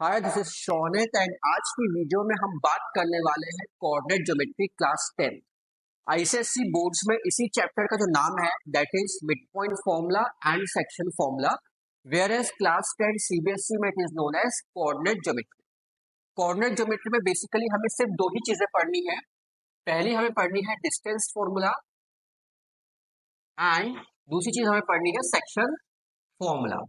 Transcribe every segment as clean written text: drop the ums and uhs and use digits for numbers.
Hi, this is Shaunit and आज की video में हम बात करने वाले हैं coordinate geometry class 10। ICSE boards में इसी चैप्टर का जो नाम है that is mid point formula and section formula, where as class 10 CBSE में it is known as coordinate geometry. Coordinate geometry में बेसिकली हमें सिर्फ दो ही चीजें पढ़नी है। पहली हमें पढ़नी है डिस्टेंस फॉर्मूला एंड दूसरी चीज हमें पढ़नी है सेक्शन फॉर्मूला।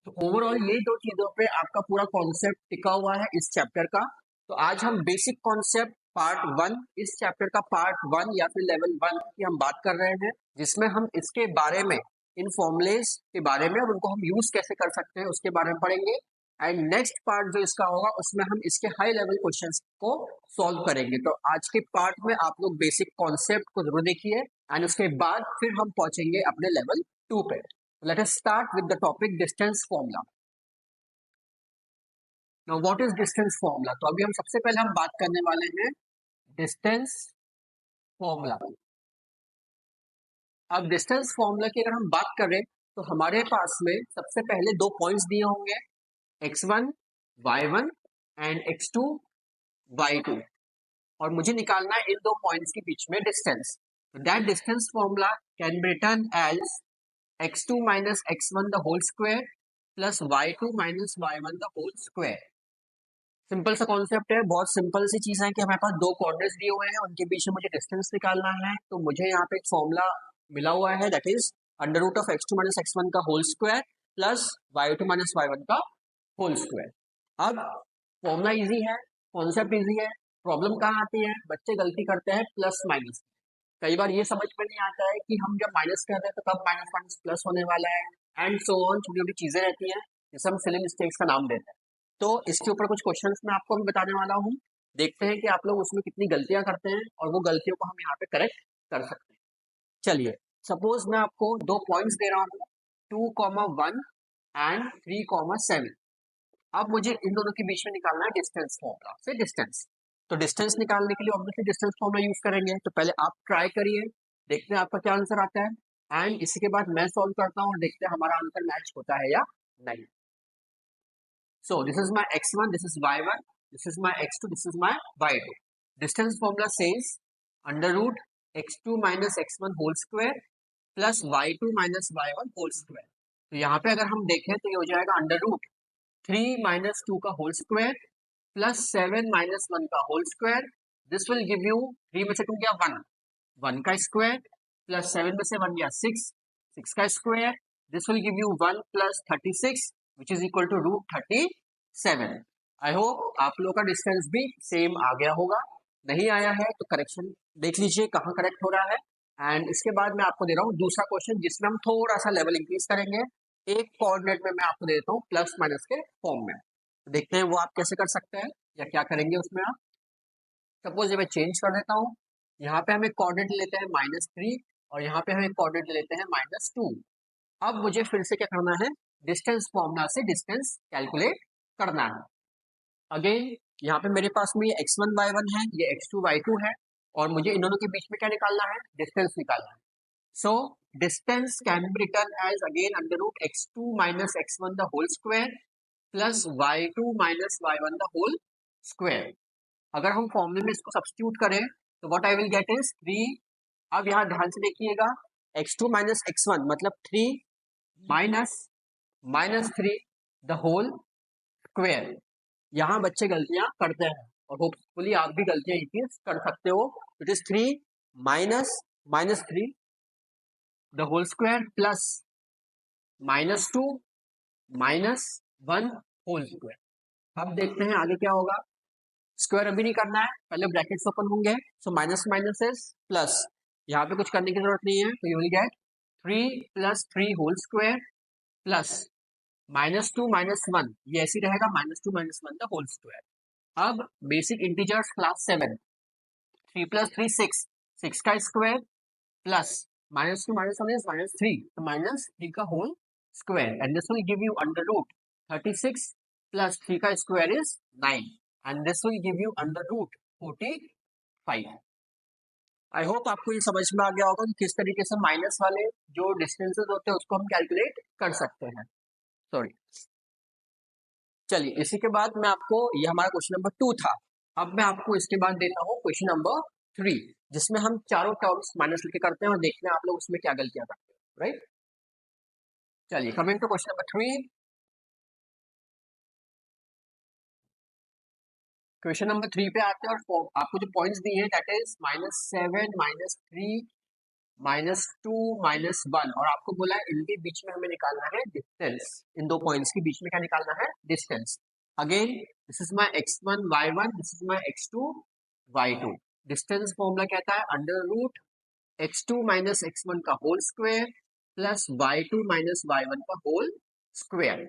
तो ओवरऑल ये दो चीजों पे आपका पूरा कॉन्सेप्ट टिका हुआ है इस चैप्टर का। तो आज हम बेसिक कॉन्सेप्ट पार्ट 1, इस चैप्टर का पार्ट 1 या फिर लेवल 1 की हम बात कर रहे हैं, जिसमें हम इसके बारे में, इन फॉर्मुलेस के बारे में और उनको हम यूज कैसे कर सकते हैं उसके बारे में पढ़ेंगे। एंड नेक्स्ट पार्ट जो इसका होगा उसमें हम इसके हाई लेवल क्वेश्चंस को सॉल्व करेंगे। तो आज के पार्ट में आप लोग बेसिक कॉन्सेप्ट को जरूर देखिए एंड उसके बाद फिर हम पहुंचेंगे अपने लेवल 2 पे। Let us start with the topic distance formula. Now, what is distance formula? तो अभी हम सबसे पहले हम बात करने वाले हैं distance formula। अब distance formula की अगर हम बात करें तो हमारे पास में सबसे पहले दो पॉइंट्स दिए होंगे, x1 y1 and x2 y2, और मुझे निकालना है इन दो पॉइंट्स के बीच में distance. That distance formula can be written as x2 minus x1 the whole square plus y2 minus y1 the whole square। Simple सा कॉन्सेप्ट है, बहुत सिंपल सी चीज है कि हमारे पास दो कोऑर्डिनेट्स दिए हुए हैं, उनके बीच में मुझे डिस्टेंस निकालना है। तो मुझे यहाँ पे एक फॉर्मूला मिला हुआ है that is under root of x2 minus x1 का whole square plus y2 minus y1 का होल स्क्वायर। अब फॉर्मूला इजी है, कॉन्सेप्ट इजी है, प्रॉब्लम कहाँ आती है? बच्चे गलती करते हैं प्लस माइनस। कई बार ये समझ में नहीं आता है कि हम जब माइनस कर रहे हैं तो कब माइनस माइनस प्लस होने वाला है, एंड सो ऑन। छोटी छोटी चीजें रहती हैं जिसे हम सिली मिस्टेक्स का नाम देते हैं। तो इसके ऊपर कुछ क्वेश्चंस मैं आपको भी बताने वाला हूँ। देखते हैं कि आप लोग उसमें कितनी गलतियां करते हैं और वो गलतियों को हम यहाँ पे करेक्ट कर सकते हैं। चलिए, सपोज मैं आपको दो पॉइंट्स दे रहा हूँ 2,1 एंड 3,7। अब मुझे इन दोनों के बीच में निकालना है डिस्टेंस फॉर्मूला से डिस्टेंस। तो डिस्टेंस निकालने के लिए ऑब्वियसली डिस्टेंस फॉर्मूला यूज करेंगे। तो पहले आप ट्राई करिए, देखते हैं आपका क्या आंसर आता है, एंड इसके बाद मैं सॉल्व करता हूँ और देखते हैं हमारा आंसर मैच होता है या नहीं। So this is my x1, this is y1, this is my x2, this is my y2। Distance formula says under root x2 minus x1 whole square plus y2 minus y1 whole square. तो यहाँ पे अगर हम देखें तो ये हो जाएगा अंडर रूट 3 minus 2 का होल स्क्वायर प्लस 7 minus 1 का whole square. This will give you 3 में से 2 गया 1, 1 का स्क्वायर प्लस 7 में से 1 गया 6, 6 का square. This will give you 1 plus 36 which is equal to root 37। I hope आप लोगों का डिस्टेंस भी सेम आ गया होगा। नहीं आया है तो करेक्शन देख लीजिए कहाँ करेक्ट हो रहा है। एंड इसके बाद मैं आपको दे रहा हूँ दूसरा क्वेश्चन जिसमें हम थोड़ा सा लेवल इंक्रीज करेंगे। एक कोऑर्डिनेट में मैं आपको दे देता हूँ प्लस माइनस के फॉर्म में। तो देखते हैं वो आप कैसे कर सकते हैं या क्या करेंगे उसमें आप। सपोज ये मैं चेंज कर देता हूँ, यहाँ पे हम एक कोऑर्डिनेट लेते हैं -3 और यहाँ पे हम एक कोऑर्डिनेट लेते हैं -2। अब मुझे फिर से क्या करना है, डिस्टेंस फॉर्मूला से डिस्टेंस कैलकुलेट करना है। अगेन यहाँ पे मेरे पास में ये x1 y1 है, ये x2 y2 है, और मुझे इन दोनों के बीच में क्या निकालना है, डिस्टेंस निकालना है। So distance can be written as again under root x2 minus x1 the whole square plus y2 minus y1 the whole square. अगर हम फॉर्मूले में इसको सब्स्टिट्यूट करें तो what I will get is 3। अब यहाँ ध्यान से देखिएगा, x2 minus x1 मतलब 3 माइनस -3 द होल स्क्वायर। यहाँ बच्चे गलतियां करते हैं और होपफुली आप भी गलतियां इंक्रीज कर सकते हो। It is 3 minus -3 the whole square plus -2 -1 whole square. अब देखते हैं आगे क्या होगा। स्क्वायर अभी नहीं करना है, पहले ब्रैकेट्स ओपन होंगे। So minus minus is plus, यहाँ पे कुछ करने की जरूरत नहीं है। तो you will get 3 + 3 whole square plus -2 -1, ये ऐसे रहेगा -2 -1 द होल स्क्वायर। अब बेसिक इंटीजर्स क्लास 7, 3 + 3 6, 6 का स्क्वायर प्लस -2 -1 इज -3, तो -3 का whole square, and this will give you under root 36 plus 3 का square is 9, and this will give you under root 45। I hope आपको ये समझ में आ गया होगा कि किस तरीके से माइनस वाले जो डिस्टेंसेस होते हैं उसको हम कैलकुलेट कर सकते हैं। सॉरी, चलिए इसी के बाद मैं आपको, ये हमारा क्वेश्चन नंबर 2 था। अब मैं आपको इसके बाद देता हूँ क्वेश्चन नंबर 3, जिसमें हम चारों टर्म्स माइनस करके करते हैं और देखते हैं आप लोग उसमें क्या गलतियां करते हैं, राइट। चलिए coming to question number 3। Question number 3 पे आते हैं और आपको जो पॉइंट्स दिए हैं दैट इज -7, -3, -2, -1, और आपको बोला है इनके बीच में हमें निकालना है डिस्टेंस। इन दो पॉइंट्स के बीच में क्या निकालना है? Distance. Again this is my x1 y1, this is my x2 y2। Distance formula कहता है under root x2 minus x1 का whole square plus y2 minus y1 का होल स्क्वायर।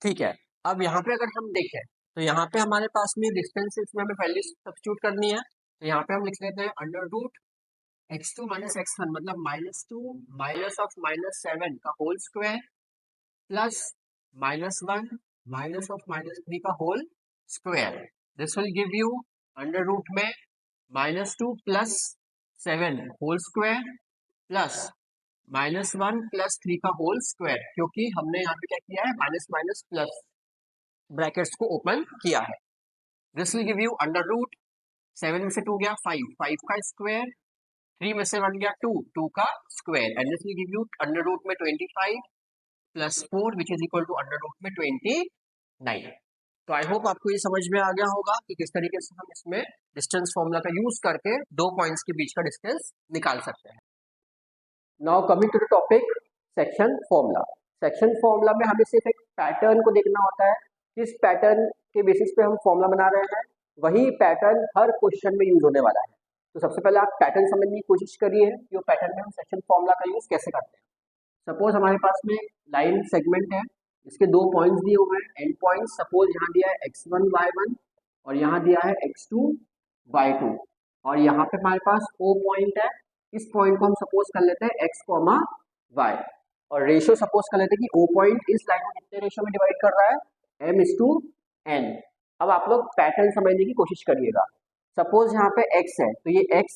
ठीक है, अब यहाँ पे अगर हम देखें तो यहाँ पे हमारे पास में डिस्टेंस इसमें हमें वैल्यू सब्स्टिट्यूट करनी है। तो यहाँ पे हम लिख लेते हैं under root x2 minus x1 मतलब -2 माइनस ऑफ -7 का whole square plus -1 minus of -3 का whole square. This will give you under root में -2 plus 7 whole square plus -1 plus 3 का होल स्क्वायर, क्योंकि हमने यहाँ पे क्या किया है माइनस माइनस प्लस ब्रैकेट्स को ओपन किया है। This will give you under root 7 में से 2 गया 5, 5 का स्क्वायर, 3 में से 1 गया 2, 2 का square, and this will give you under root में 25 plus 4 which is equal to under root में 29। तो आई होप आपको ये समझ में आ गया होगा कि किस तरीके से हम इसमें डिस्टेंस फॉर्मूला का यूज करके दो पॉइंट्स के बीच का डिस्टेंस निकाल सकते हैं। Now coming to the topic section formula. Section formula में हमें सिर्फ एक पैटर्न को देखना होता है, किस पैटर्न के बेसिस पे हम फॉर्मूला बना रहे हैं, वही पैटर्न हर क्वेश्चन में यूज होने वाला है। तो सबसे पहले आप पैटर्न समझने की कोशिश करिए कि वो पैटर्न में हम सेक्शन फॉर्मूला का यूज कैसे करते हैं। सपोज हमारे पास में लाइन सेगमेंट है, इसके दो पॉइंट्स दिए हुए हैं एंड पॉइंट। सपोज यहाँ दिया है x1 y1 और यहाँ दिया है x2 y2, और यहाँ पे हमारे पास O पॉइंट है। इस पॉइंट को हम सपोज कर लेते हैं x, y, और रेशियो सपोज कर लेते हैं कि O पॉइंट इस लाइन को कितने रेशियो में डिवाइड कर रहा है, m/n। अब आप लोग पैटर्न समझने की कोशिश करिएगा। सपोज यहाँ पे x है तो ये x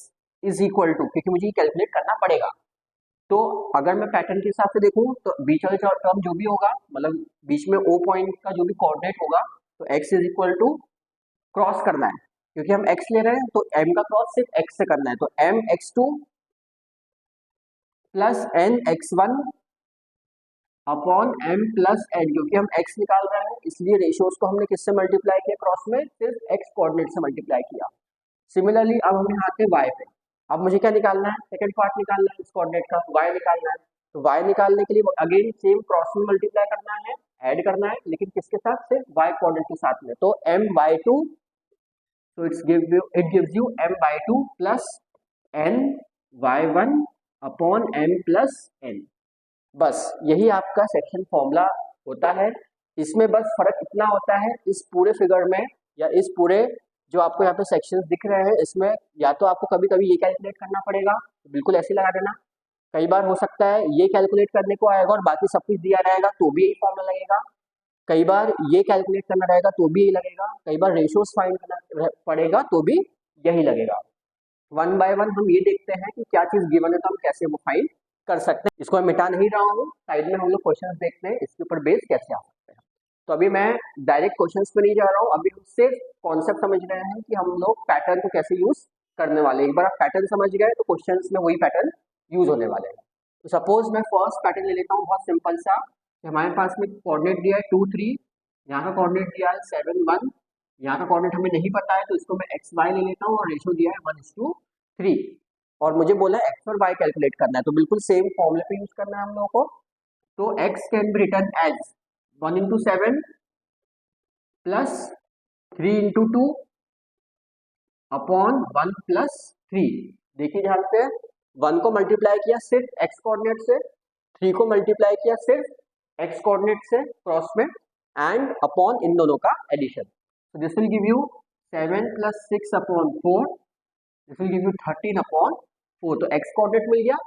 इज इक्वल टू, क्योंकि मुझे कैलकुलेट करना पड़ेगा, तो अगर मैं पैटर्न के हिसाब से देखूं तो बीच वाले टर्म जो भी होगा, मतलब बीच में O पॉइंट का जो भी कोऑर्डिनेट होगा, तो x is equal to cross करना है, क्योंकि हम x ले रहे हैं तो m का क्रॉस सिर्फ x से करना है, तो m x2 plus n x1 upon m plus n, क्योंकि हम x निकाल रहे हैं इसलिए रेशियोज को हमने किससे मल्टीप्लाई किया, क्रॉस में सिर्फ x कोऑर्डिनेट से मल्टीप्लाई किया। सिमिलरली अब हम यहाँ आते हैं y पे। अब मुझे क्या निकालना है, सेकंड पार्ट निकालना है इस कोऑर्डिनेट का, y निकालना है। तो y निकालने के लिए अगेन सेम क्रॉस में मल्टीप्लाई करना है, ऐड करना है, लेकिन किसके साथ, सिर्फ y कोऑर्डिनेट के साथ में। तो m/2, तो it gives you m/2 plus n y1 upon m plus n। बस यही आपका सेक्शन फॉर्मूला होता है। इसमें बस फर्क इतना होता है, इस पूरे फिगर में या इस पूरे जो आपको यहाँ पे सेक्शंस दिख रहे हैं, इसमें या तो आपको कभी कभी ये कैलकुलेट करना पड़ेगा, तो बिल्कुल ऐसे लगा देना। कई बार हो सकता है ये कैलकुलेट करने को आएगा और बाकी सब कुछ दिया रहेगा तो भी यही फॉर्मूला लगेगा। कई बार ये कैलकुलेट करना रहेगा तो भी यही लगेगा। कई बार रेशियोज फाइंड करना पड़ेगा तो भी यही लगेगा। वन बाय वन हम ये देखते हैं कि क्या चीज गिवन है तो हम कैसे वो फाइंड कर सकते हैं। इसको मैं मिटा नहीं रहा हूँ, साइड में हम लोग क्वेश्चन देखते हैं इसके ऊपर बेस कैसे आ सकते हैं। तो अभी मैं डायरेक्ट क्वेश्चंस पे नहीं जा रहा हूँ, अभी हम सिर्फ कॉन्सेप्ट समझ रहे हैं कि हम लोग पैटर्न को कैसे यूज करने वाले हैं। एक बार आप पैटर्न समझ गए तो क्वेश्चंस में वही पैटर्न यूज होने वाले हैं। तो सपोज मैं फर्स्ट पैटर्न ले लेता हूँ, बहुत सिंपल सा। हमारे पास में कोऑर्डिनेट दिया है 2 3, यहाँ का कोऑर्डिनेट दिया है 7 1, यहाँ का कोऑर्डिनेट हमें नहीं पता है तो इसको मैं एक्स वाई ले लेता हूँ और रेशियो दिया है 1:3, और मुझे बोला है एक्स और वाई कैलकुलेट करना है, तो बिल्कुल सेम फॉर्मूले पे यूज करना है हम लोगों को। तो x can be return as 1:7 plus 3:2 upon 1 plus 3। देखिए ध्यान से, 1 को मल्टीप्लाई किया सिर्फ x कोऑर्डिनेट से, 3 को मल्टीप्लाई किया सिर्फ x कोऑर्डिनेट से क्रॉस में, एंड अपॉन इन दोनों का एडिशन। तो this will give you 7 plus 6 upon 4, this will give you 13 upon 4। तो x कोऑर्डिनेट मिल गया।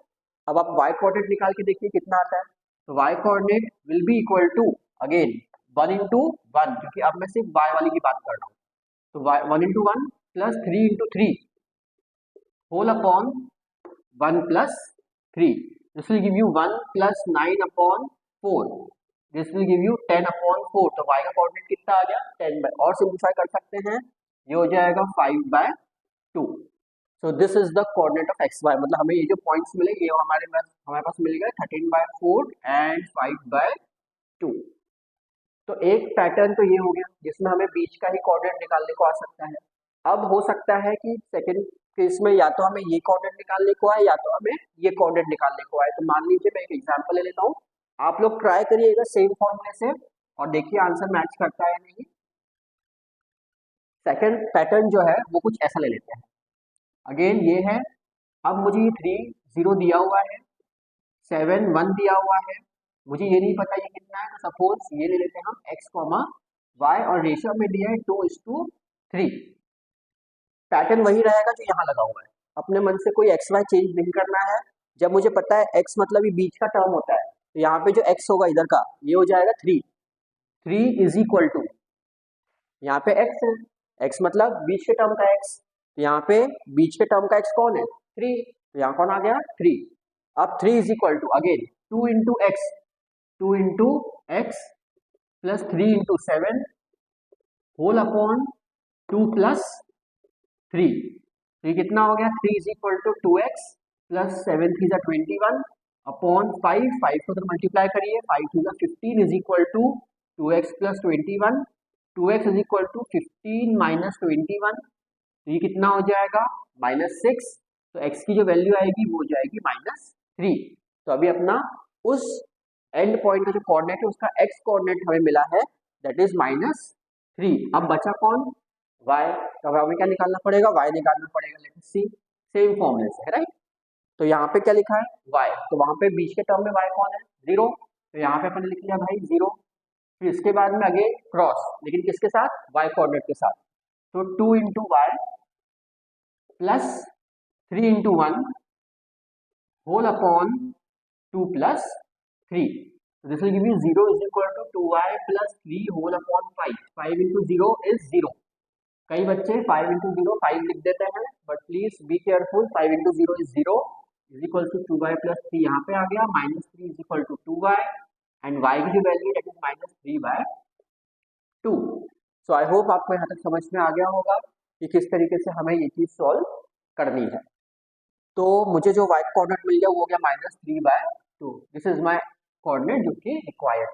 अब आप y कोऑर्डिनेट निकाल के देखिए कितना आता है। तो y coordinate will be equal to again 1:1, क्योंकि अब मैं सिर्फ y वाली की बात कर रहा हूँ। तो 1:1 plus 3:3, whole upon 1 plus 3, this will give you 1 plus 9 upon 4, this will give you 10 upon 4। तो y का कोऑर्डिनेट कितना आ गया 10 और सिंप्लीफाई कर सकते हैं, ये हो जाएगा 5/2। So this is the coordinate of X Y, मतलब हमें ये जो पॉइंट्स मिले ये हमारे पास मिल गए 13/4 एंड 5/2। तो एक पैटर्न तो ये हो गया जिसमें हमें बीच का ही कोऑर्डिनेट निकालने को आ सकता है। अब हो सकता है कि सेकंड केस में या तो हमें ये कोऑर्डिनेट निकालने को आए या तो हमें ये कोऑर्डिनेट निकालने को आए। तो मान लीजिए मैं एक एग्जांपल ले लेता हूँ, आप लोग ट्राई करिएगा सेम फॉर्मूले से और देखिए आंसर मैच करता है या नहीं। सेकंड पैटर्न जो है वो कुछ ऐसा ले लेते हैं, अगेन ये है, अब मुझे ये 3 0 दिया हुआ है, 7 1 दिया हुआ है, मुझे ये नहीं पता ये कितना है, तो सपोज ये ले लेते हैं हम x कॉमा वाई और रेशियो में दिया है 2:3। पैटर्न वही रहेगा जो यहाँ लगा हुआ है, अपने मन से कोई एक्स वाई चेंज नहीं करना है। जब मुझे पता है x मतलब ये बीच का टर्म होता है, तो यहाँ पे जो x होगा इधर का ये हो जाएगा 3 इज इक्वल टू, यहाँ पे x है, x मतलब बीच के टर्म का x, तो यहाँ पे बीच के टर्म का x कौन है 3, तो यहाँ कौन आ गया 3। अब 3 is equal to again 2 into X plus 3 into 7 whole upon 2 plus 3, तो ये कितना हो गया 3 is equal to 2x plus 7 3 21 upon 5 को तो मल्टीप्लाई करिए, 5 2 15 is equal to 2x plus 21, 2x is equal to 15 minus 21, तो ये कितना हो जाएगा -6, तो x की जो वैल्यू आएगी वो हो जाएगी -3। तो अभी अपना उस एंड पॉइंट का जो कोऑर्डिनेट है उसका x कोऑर्डिनेट हमें मिला है, दैट इज -3। अब बचा कौन y, तो हमें क्या निकालना पड़ेगा y निकालना पड़ेगा, लेट्स सी सेम फॉर्मूले से है राइट। तो यहाँ पे क्या लिखा है y, तो वहां पे बीच के टर्म में y कौन है 0, तो यहाँ पे अपन ने लिख लिया भाई 0, फिर इसके बाद में अगेन क्रॉस, लेकिन किसके साथ y कोऑर्डिनेट के साथ, तो 2 into Y plus 3 into 1 whole upon 2 plus 3, this will give you 0 is equal to 2y plus 3 whole upon 5 into 0 is 0। कई बच्चे 5 इंटू 0 5 लिख देते हैं, but please be careful, 5 into 0 is 0 is equal to 2y plus 3 यहाँ पे आ गया, -3 is equal to 2y and y की जो value that is -3/2। So I hope आपको यहाँ तक समझ में आ गया होगा कि किस तरीके से हमें ये चीज सॉल्व करनी है। तो मुझे जो y कोऑर्डिनेट मिल गया वो हो गया -3/2, दिस इज माय कोऑर्डिनेट जो कि रिक्वायर्ड।